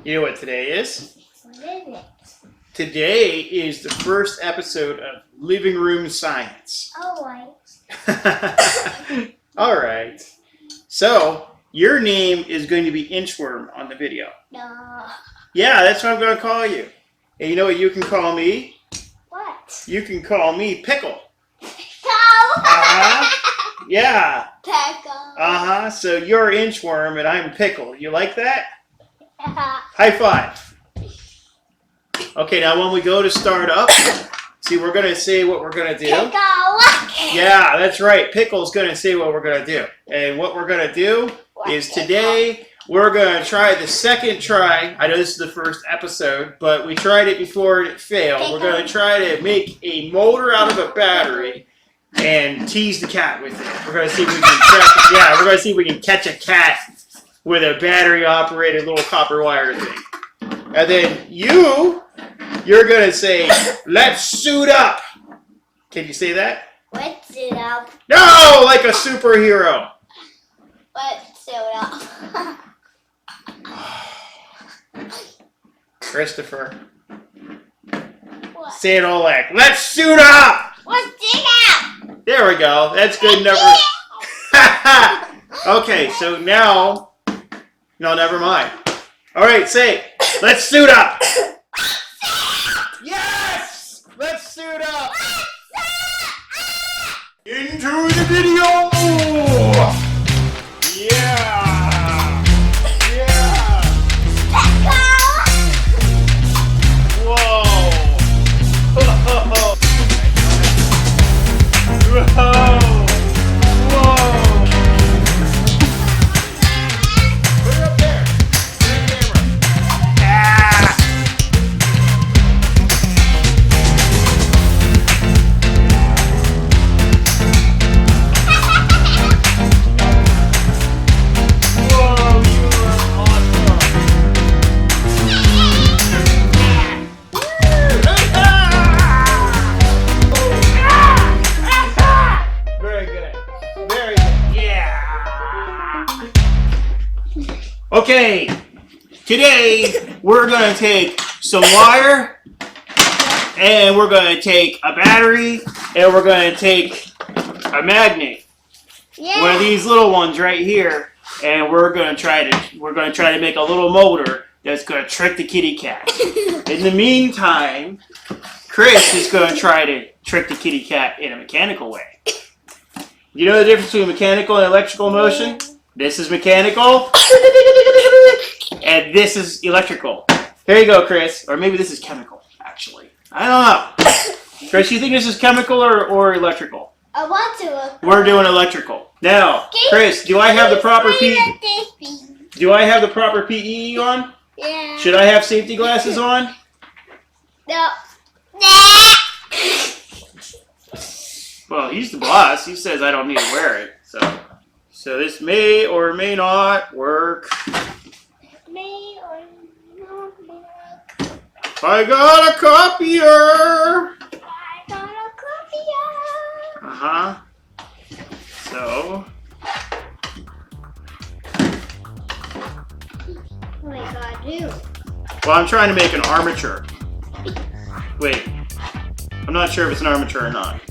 You know what today is? What is it? Today is the first episode of Living Room Science. Alright. Alright. So, your name is going to be Inchworm on the video. No. Yeah, that's what I'm going to call you. And you know what you can call me? What? You can call me Pickle. No. Yeah. Pickle. So you're Inchworm and I'm Pickle. You like that? High five. Okay, now when we go to start up, see, we're going to say what we're going to do. Pickle. Yeah, that's right. Pickle's going to say what we're going to do. And what we're going to do is today we're going to try the second try. I know this is the first episode, but we tried it before and it failed. We're going to try to make a motor out of a battery and tease the cat with it. We're going to see if we can we're going to see if we can catch a cat with a battery-operated little copper wire thing. And then you're going to say, "Let's suit up." Can you say that? Let's suit up. No, like a superhero. Let's suit up. Christopher. What? Say it all like, "Let's suit up." Let's suit up. There we go. That's good enough. Okay, so now... No, never mind. All right, say, "Let's suit up." Yes! Let's suit up. Into the video. Yeah. Yeah. Whoa. Whoa. Whoa. Okay, today we're going to take some wire, and we're going to take a battery, and we're going to take a magnet. Yeah. One of these little ones right here, and we're going to try to make a little motor that's going to trick the kitty cat. In the meantime, Chris is going to try to trick the kitty cat in a mechanical way. You know the difference between mechanical and electrical motion? This is mechanical, and this is electrical. Here you go, Chris. Or maybe this is chemical, actually. I don't know. Chris, you think this is chemical or electrical? I want to. We're doing electrical. Now, Chris, do I have the proper Do I have the proper PE on? Yeah. Should I have safety glasses on? No. Well, he's the boss. He says I don't need to wear it, So this may or may not work. May or not work. I got a copier! I got a copier! Uh-huh. So... What do I gotta do? Well, I'm trying to make an armature. Wait. I'm not sure if it's an armature or not.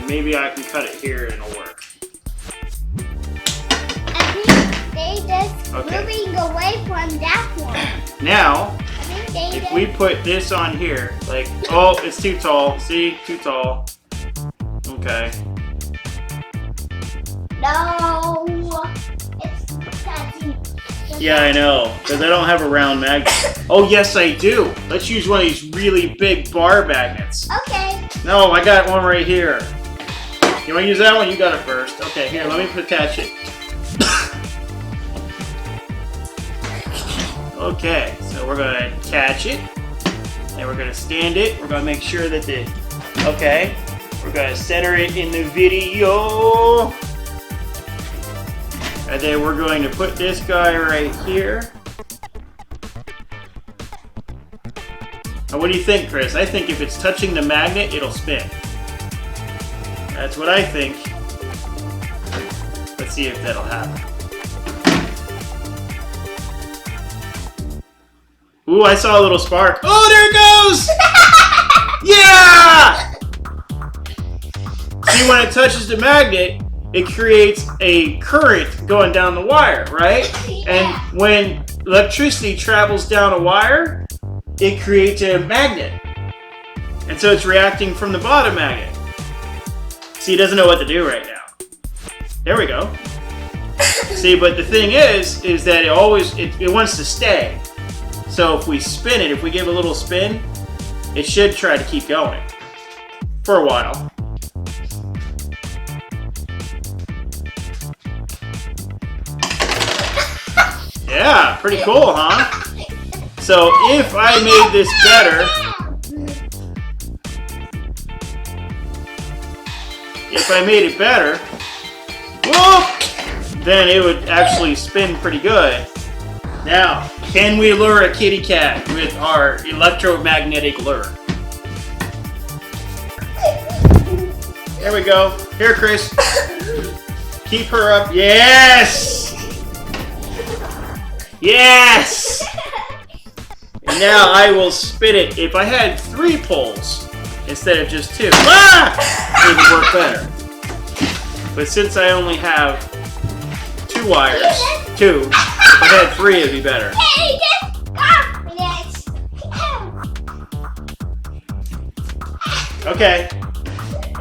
Maybe I can cut it here and it'll work. I think they just moving away from that one. Now, if we put this on here, like, oh, it's too tall. See? Too tall. Okay. No. It's touching. Yeah, I know. Because I don't have a round magnet. Oh, yes, I do. Let's use one of these really big bar magnets. Okay. No, I got one right here. You want to use that one? You got it first. Okay, here, let me attach it. Okay, so we're going to attach it. And we're going to stand it. We're going to make sure that okay. We're going to center it in the video. And then we're going to put this guy right here. Now what do you think, Chris? I think if it's touching the magnet, it'll spin. That's what I think. Let's see if that'll happen. Ooh, I saw a little spark. Oh, there it goes! Yeah! See, when it touches the magnet, it creates a current going down the wire, right? And when electricity travels down a wire, it creates a magnet. And so it's reacting from the bottom magnet. See, it doesn't know what to do right now. There we go. See, but the thing is that it wants to stay. So if we spin it, if we give it a little spin, it should try to keep going for a while. Yeah, pretty cool, huh? So if I made this better, whoop, then it would actually spin pretty good. Now, can we lure a kitty cat with our electromagnetic lure? There we go. Here, Chris. Keep her up. Yes! Yes! And now I will spin it. If I had 3 poles instead of just 2, it would work better. But since I only have 2 wires, 2, if I had 3, it'd be better. Okay.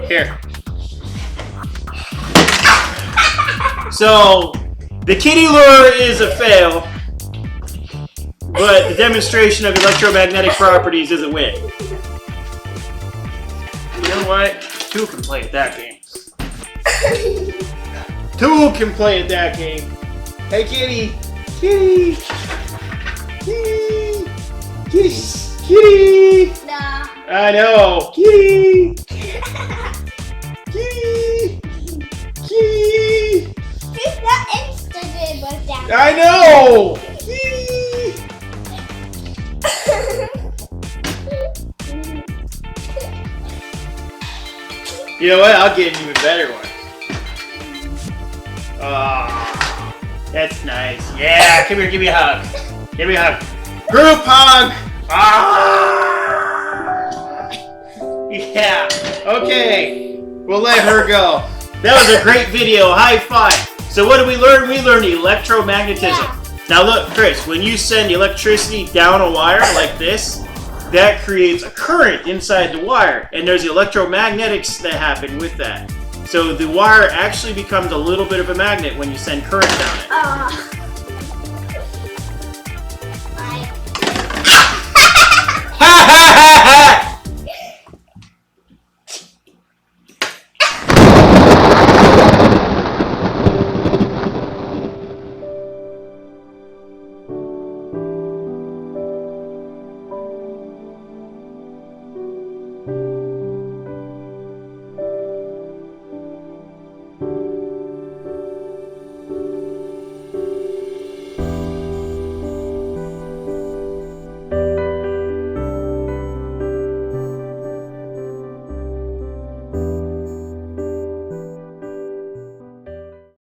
Here. So, the kitty lure is a fail, but the demonstration of electromagnetic properties is a win. You know what? 2 can play at that game. 2 can play at that game. Hey, kitty! Kitty! Kitty! Kitty! Kitty! No. I know! Kitty! Kitty! Kitty! It's not instant was down. I know! You know what? I'll get an even better one. Oh, that's nice. Yeah, come here, give me a hug. Give me a hug. Group hug! Ah! Yeah, okay. We'll let her go. That was a great video. High five. So what did we learn? We learned electromagnetism. Yeah. Now look, Chris, when you send electricity down a wire like this, that creates a current inside the wire, and there's electromagnetics that happen with that. So the wire actually becomes a little bit of a magnet when you send current down it. Ha ha!